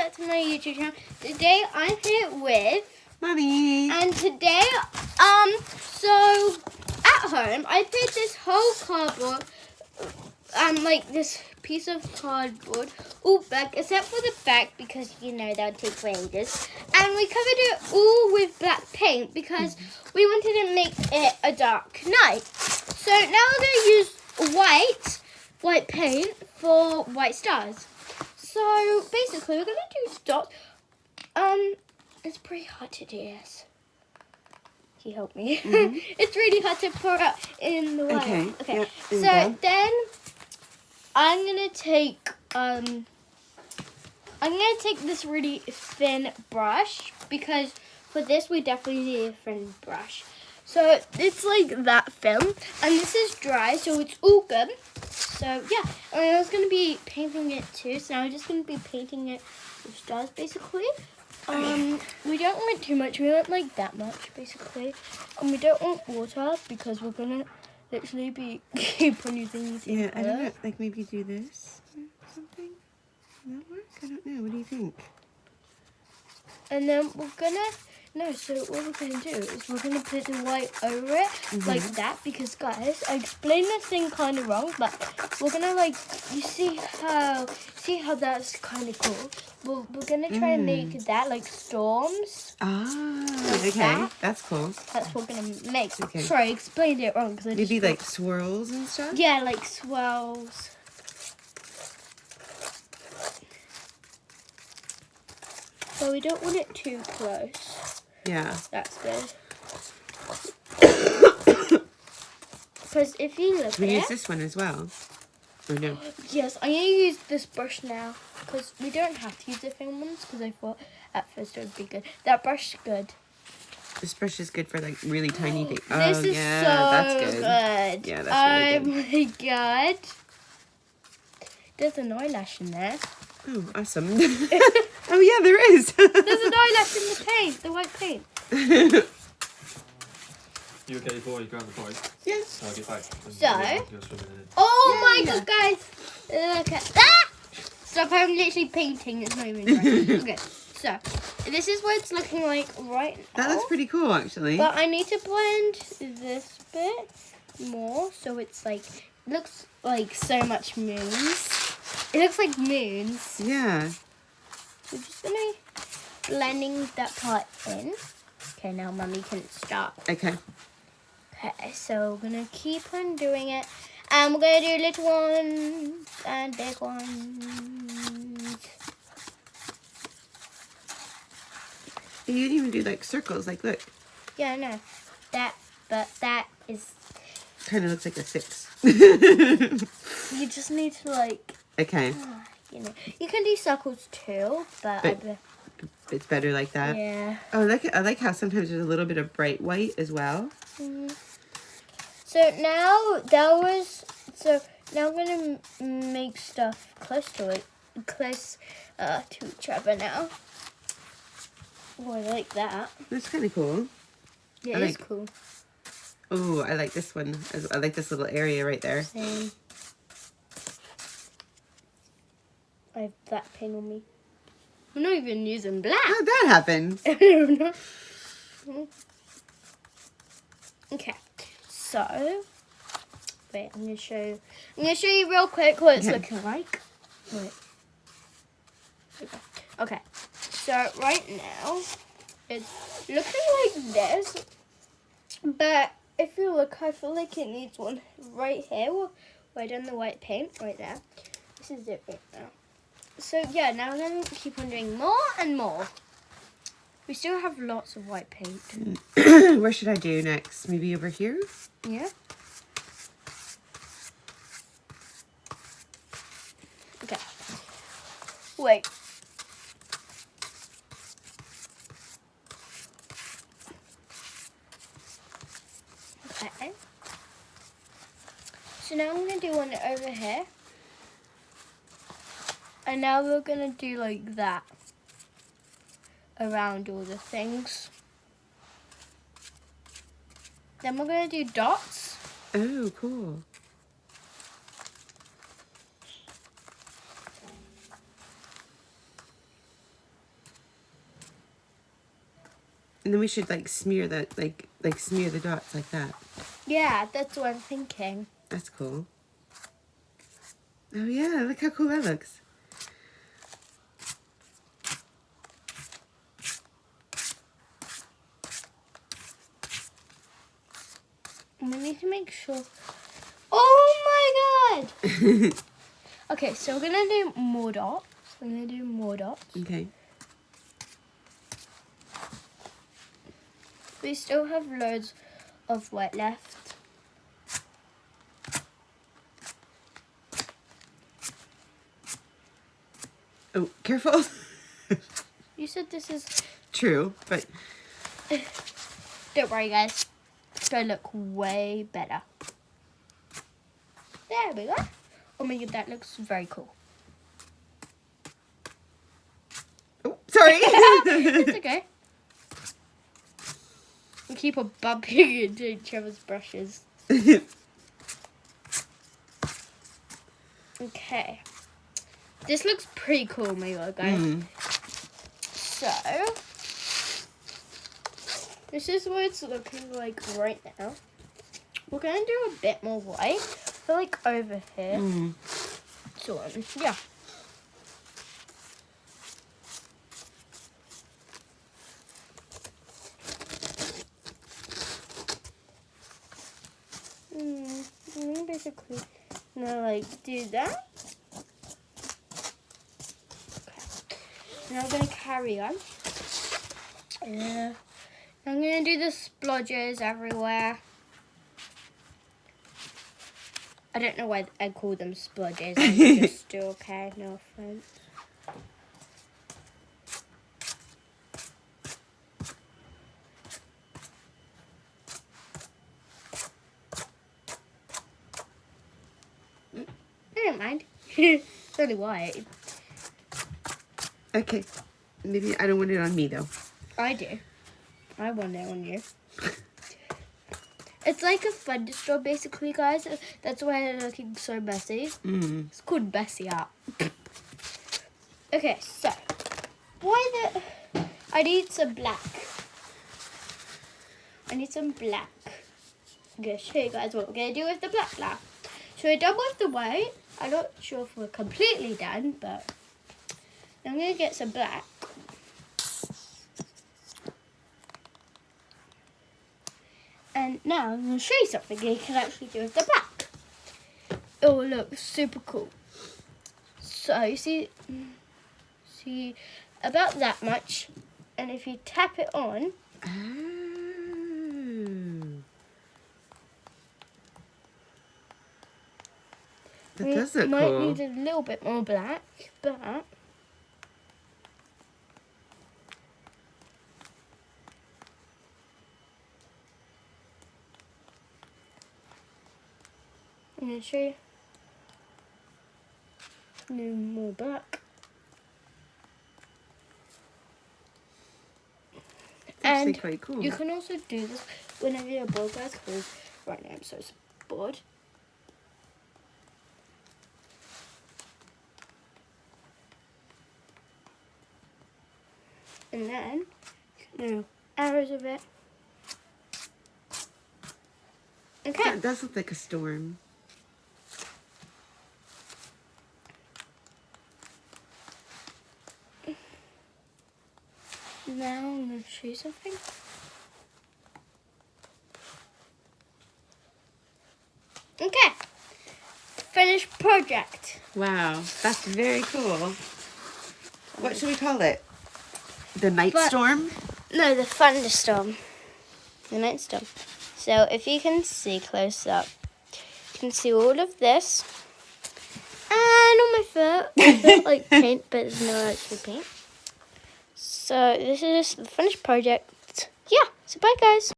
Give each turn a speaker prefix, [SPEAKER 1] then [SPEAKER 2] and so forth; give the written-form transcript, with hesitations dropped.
[SPEAKER 1] back to my YouTube channel. Today I'm here with
[SPEAKER 2] Mommy.
[SPEAKER 1] and today so at home I put this whole cardboard like this piece of cardboard all back except for the back because you know that would take ages, and we covered it all with black paint because we wanted to make it a dark night. So now we're going to use white paint for white stars. So basically we're going to do dots. It's pretty hard to do this. He helped me. It's really hard to pour out in the white.
[SPEAKER 2] Okay. Yep,
[SPEAKER 1] So then I'm gonna take this really thin brush because for this we definitely need a thin brush. So it's like that film, and this is dry, so it's all good. So yeah, and I was gonna be painting it too. So now I'm just gonna be painting it with stars basically. We don't want too much. We want like that much basically, and we don't want water because we're gonna literally be keep on using these.
[SPEAKER 2] Yeah, I don't know. Like maybe do this or something. Will that work? I don't know. What do you think?
[SPEAKER 1] And then we're gonna so what we're gonna do is we're gonna put the white over it like that because guys, I explained this thing kind of wrong, but we're gonna like you see how that's kind of cool. We're gonna try and make that like storms.
[SPEAKER 2] Ah, okay,
[SPEAKER 1] that.
[SPEAKER 2] that's cool.
[SPEAKER 1] That's what we're gonna make.
[SPEAKER 2] Okay.
[SPEAKER 1] Sorry, I explained it wrong because
[SPEAKER 2] Maybe like swirls and stuff.
[SPEAKER 1] yeah, like swirls. So we don't want it too close.
[SPEAKER 2] Yeah.
[SPEAKER 1] That's good. Because if you look
[SPEAKER 2] We
[SPEAKER 1] at
[SPEAKER 2] use
[SPEAKER 1] it,
[SPEAKER 2] this one as well. Or no?
[SPEAKER 1] yes, I'm gonna use this brush now because we don't have to use the thin ones because I thought at first it would be good. That brush is good.
[SPEAKER 2] This brush is good for like really tiny things. Oh
[SPEAKER 1] This is
[SPEAKER 2] yeah,
[SPEAKER 1] so
[SPEAKER 2] that's good.
[SPEAKER 1] good.
[SPEAKER 2] Yeah, that's really good.
[SPEAKER 1] Oh my god. There's an eyelash in there.
[SPEAKER 2] Oh, awesome. Oh yeah, there is.
[SPEAKER 1] There's an eyelash in the paint, the white paint.
[SPEAKER 3] You okay before you grab the toy?
[SPEAKER 2] Yes.
[SPEAKER 3] I'll get back.
[SPEAKER 1] So? Oh my god, guys. Look at that. Stop, I'm literally painting. It's not even dry. Okay, so this is what it's looking like right now.
[SPEAKER 2] That looks pretty cool, actually.
[SPEAKER 1] But I need to blend this bit more so it's like, looks like so much moons. It looks like moons.
[SPEAKER 2] Yeah.
[SPEAKER 1] We're just gonna blending that part in. Okay, now Mummy can start.
[SPEAKER 2] Okay.
[SPEAKER 1] Okay, so we're gonna keep on doing it. And we're gonna do little ones and big ones.
[SPEAKER 2] You can even do like circles. Like, look.
[SPEAKER 1] Yeah, I know. But that is...
[SPEAKER 2] Kind of looks like a 6.
[SPEAKER 1] You just need to like...
[SPEAKER 2] Okay.
[SPEAKER 1] You know, you can do circles too, but
[SPEAKER 2] It's better like that.
[SPEAKER 1] yeah.
[SPEAKER 2] Oh, I like how sometimes there's a little bit of bright white as well.
[SPEAKER 1] So now now I'm gonna make stuff close to it, close to each other now. Oh, I like that.
[SPEAKER 2] That's kind of cool.
[SPEAKER 1] Yeah,
[SPEAKER 2] I
[SPEAKER 1] it's
[SPEAKER 2] like-
[SPEAKER 1] cool.
[SPEAKER 2] Oh, I like this one. I like this little area right there.
[SPEAKER 1] Same. I have black paint on me. I'm not even using black.
[SPEAKER 2] How'd that happen?
[SPEAKER 1] I don't know. Okay, so wait, I'm gonna show you real quick what it's
[SPEAKER 2] Okay.
[SPEAKER 1] looking like. Wait. Okay, so right now it's looking like this, but if you look, I feel like it needs one right here, right on the white paint, right there. This is it right now. So yeah, now I'm gonna keep on doing more and more. We still have lots of white paint.
[SPEAKER 2] Where should I do next? Maybe over here?
[SPEAKER 1] Yeah. Okay. Wait. Okay. So now I'm gonna do one over here. And now we're gonna do like that around all the things. Then we're gonna do dots.
[SPEAKER 2] Oh, cool. And then we should like smear the smear the dots like that.
[SPEAKER 1] Yeah, that's what I'm thinking.
[SPEAKER 2] That's cool. Oh yeah, look how cool that looks.
[SPEAKER 1] We need to make sure. Oh my god! Okay, so we're gonna do more dots. We're gonna do more dots.
[SPEAKER 2] Okay.
[SPEAKER 1] We still have loads of white left.
[SPEAKER 2] Oh, careful.
[SPEAKER 1] You said this is.
[SPEAKER 2] True, but
[SPEAKER 1] Don't worry, guys. It's gonna look way better. There we go. Oh my god, that looks very cool.
[SPEAKER 2] oh, sorry.
[SPEAKER 1] It's okay. We keep on bumping into each other's brushes. Okay. This looks pretty cool, my god, guys.
[SPEAKER 2] Mm.
[SPEAKER 1] So, this is what it's looking like right now. We're going to do a bit more white for like over here.
[SPEAKER 2] Mm.
[SPEAKER 1] So, yeah. Basically, now like do that. Okay. Now I'm going to carry on. I'm going to do the splodges everywhere. I don't know why I call them splodges. I just do okay, no offense. I don't mind. It's only white.
[SPEAKER 2] Okay. Maybe I don't want it on me though.
[SPEAKER 1] I do. I want it on you. It's like a thunderstorm, basically, guys. That's why they're looking so messy.
[SPEAKER 2] Mm.
[SPEAKER 1] It's called messy art. Okay, so I need some black. I need some black. I'm gonna show you guys what we're gonna do with the black now. So we're done with the white. I'm not sure if we're completely done, but I'm gonna get some black. And now I'm going to show you something you can actually do with the black. It will look super cool. So you see about that much, and if you tap it on,
[SPEAKER 2] Oh. That does look
[SPEAKER 1] might
[SPEAKER 2] cool.
[SPEAKER 1] need a little bit more black, but I'm going to show you. No more black.
[SPEAKER 2] Actually
[SPEAKER 1] And
[SPEAKER 2] quite cool.
[SPEAKER 1] you can also do this whenever you're bored, guys, because right now I'm so bored. And then, do arrows of it. Okay.
[SPEAKER 2] That does look like a storm.
[SPEAKER 1] Now I'm going to show you something. Okay. Finished project.
[SPEAKER 2] Wow, that's very cool. What should we call it? The night
[SPEAKER 1] But-
[SPEAKER 2] storm?
[SPEAKER 1] No, the thunderstorm. The night storm. So if you can see close up, you can see all of this. And on my foot, I felt like paint, but it's not actually paint. So this is the finished project. Yeah, so bye guys.